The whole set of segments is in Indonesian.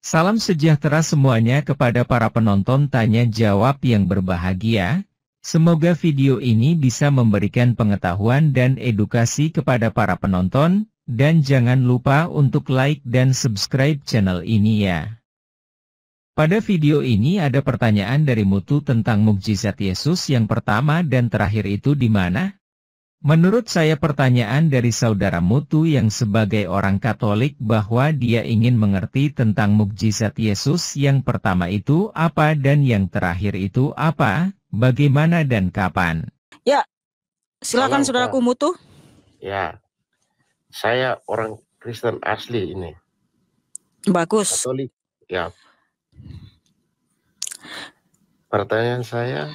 Salam sejahtera semuanya kepada para penonton tanya jawab yang berbahagia. Semoga video ini bisa memberikan pengetahuan dan edukasi kepada para penonton, dan jangan lupa untuk like dan subscribe channel ini ya. Pada video ini ada pertanyaan dari Mutu tentang mukjizat Yesus yang pertama dan terakhir itu di mana? Menurut saya pertanyaan dari saudara Mutu yang sebagai orang Katolik bahwa dia ingin mengerti tentang mukjizat Yesus yang pertama itu apa dan yang terakhir itu apa, bagaimana dan kapan. Ya, silakan Salam, saudaraku Kak. Mutu. Ya, saya orang Kristen asli ini, Bagus. Katolik. Ya, pertanyaan saya,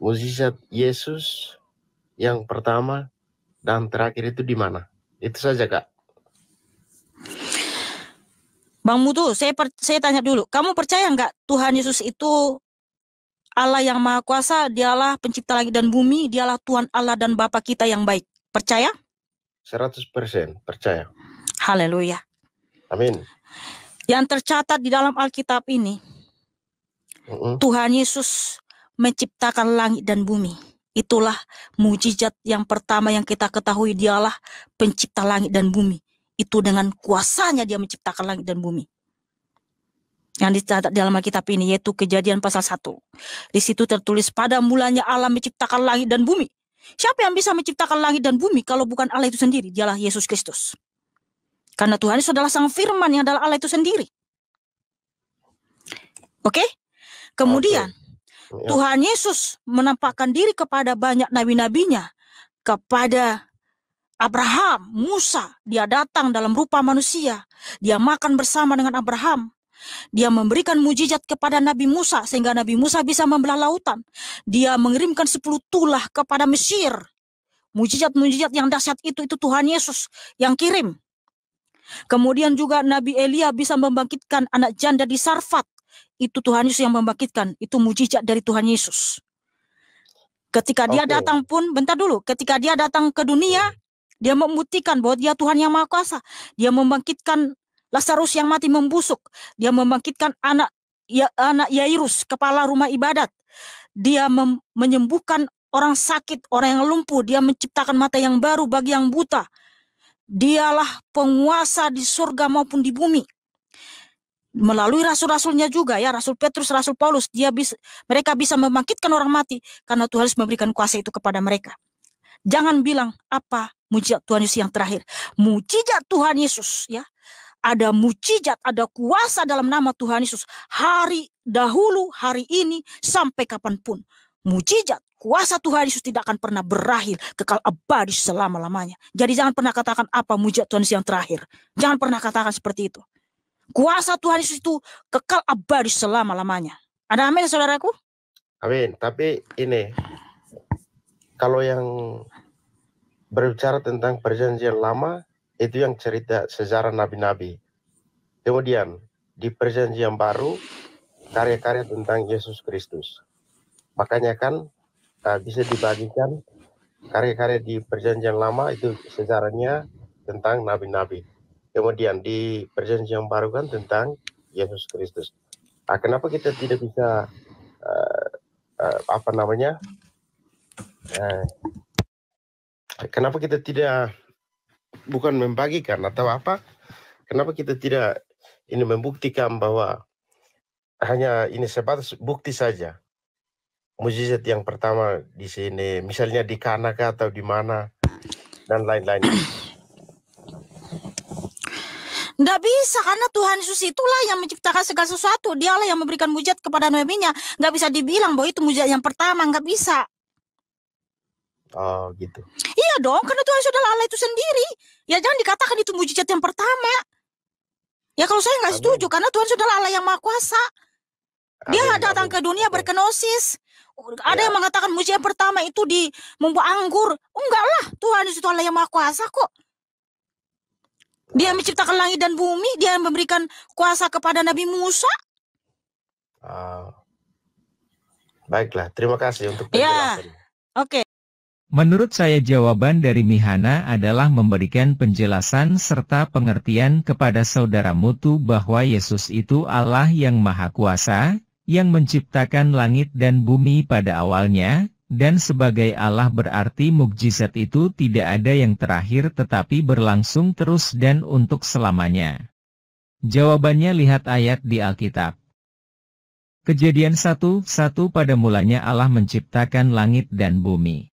mukjizat Yesus yang pertama dan terakhir itu di mana? Itu saja, Kak. Bang Mutu, saya tanya dulu. Kamu percaya nggak Tuhan Yesus itu Allah yang Maha Kuasa, dialah pencipta langit dan bumi, dialah Tuhan Allah dan Bapa kita yang baik. Percaya? 100% percaya. Haleluya. Amin. Yang tercatat di dalam Alkitab ini, Tuhan Yesus menciptakan langit dan bumi. Itulah mukjizat yang pertama yang kita ketahui, dialah pencipta langit dan bumi. Itu dengan kuasanya dia menciptakan langit dan bumi. Yang dicatat dalam Alkitab ini yaitu Kejadian pasal 1. Di situ tertulis pada mulanya Allah menciptakan langit dan bumi. Siapa yang bisa menciptakan langit dan bumi kalau bukan Allah itu sendiri? Dialah Yesus Kristus. Karena Tuhan itu adalah Sang Firman yang adalah Allah itu sendiri. Oke? Kemudian Tuhan Yesus menampakkan diri kepada banyak nabi-nabinya, kepada Abraham, Musa. Dia datang dalam rupa manusia. Dia makan bersama dengan Abraham. Dia memberikan mujizat kepada Nabi Musa sehingga Nabi Musa bisa membelah lautan. Dia mengirimkan 10 tulah kepada Mesir. Mujizat-mujizat yang dahsyat itu Tuhan Yesus yang kirim. Kemudian juga Nabi Elia bisa membangkitkan anak janda di Sarfat. Itu Tuhan Yesus yang membangkitkan. Itu mujizat dari Tuhan Yesus. Ketika dia datang pun, bentar dulu, ketika dia datang ke dunia, dia membuktikan bahwa dia Tuhan yang Maha Kuasa. Dia membangkitkan Lazarus yang mati membusuk. Dia membangkitkan anak Yairus, kepala rumah ibadat. Dia menyembuhkan orang sakit, orang yang lumpuh. Dia menciptakan mata yang baru bagi yang buta. Dialah penguasa di surga maupun di bumi. Melalui rasul-rasulnya juga ya, Rasul Petrus, Rasul Paulus, mereka bisa membangkitkan orang mati karena Tuhan Yesus memberikan kuasa itu kepada mereka. Jangan bilang apa mujizat Tuhan Yesus yang terakhir. Mujizat Tuhan Yesus ya. Ada mujizat, ada kuasa dalam nama Tuhan Yesus. Hari dahulu, hari ini, sampai kapanpun. Mujizat, kuasa Tuhan Yesus tidak akan pernah berakhir, kekal abadi selama-lamanya. Jadi jangan pernah katakan apa mujizat Tuhan Yesus yang terakhir. Jangan pernah katakan seperti itu. Kuasa Tuhan Yesus itu kekal abadi selama-lamanya. Ada amin, saudaraku? Amin. Tapi ini, kalau yang berbicara tentang perjanjian lama, itu yang cerita sejarah nabi-nabi. Kemudian di perjanjian baru, karya-karya tentang Yesus Kristus. Makanya kan bisa dibagikan karya-karya di perjanjian lama itu sejarahnya tentang nabi-nabi. Kemudian di perjanjian baru kan tentang Yesus Kristus. Kenapa kita tidak bisa kenapa kita tidak bukan membagikan atau apa? Kenapa kita tidak ini membuktikan bahwa hanya ini sebatas bukti saja. Mukjizat yang pertama di sini, misalnya di Kana atau di mana dan lain-lain. Nggak bisa, karena Tuhan Yesus itulah yang menciptakan segala sesuatu. Dialah yang memberikan mujizat kepada nabi-Nya. Nggak bisa dibilang bahwa itu mujizat yang pertama, nggak bisa. Oh gitu. Iya dong, karena Tuhan Yesus adalah Allah itu sendiri. Ya jangan dikatakan itu mujizat yang pertama. Ya kalau saya nggak setuju, karena Tuhan Yesus adalah Allah yang Maha Kuasa. Dia datang ke dunia berkenosis. Ada yang mengatakan mujizat pertama itu di membuat anggur. Enggak lah, Tuhan Yesus itu Allah yang Maha Kuasa kok. Dia menciptakan langit dan bumi. Dia memberikan kuasa kepada Nabi Musa. Baiklah, terima kasih untuk penjelasan. Ya, oke. Menurut saya jawaban dari Mihana adalah memberikan penjelasan serta pengertian kepada saudara Mutu bahwa Yesus itu Allah yang Maha Kuasa, yang menciptakan langit dan bumi pada awalnya, dan sebagai Allah berarti mukjizat itu tidak ada yang terakhir tetapi berlangsung terus dan untuk selamanya. Jawabannya lihat ayat di Alkitab. Kejadian 1:1 pada mulanya Allah menciptakan langit dan bumi.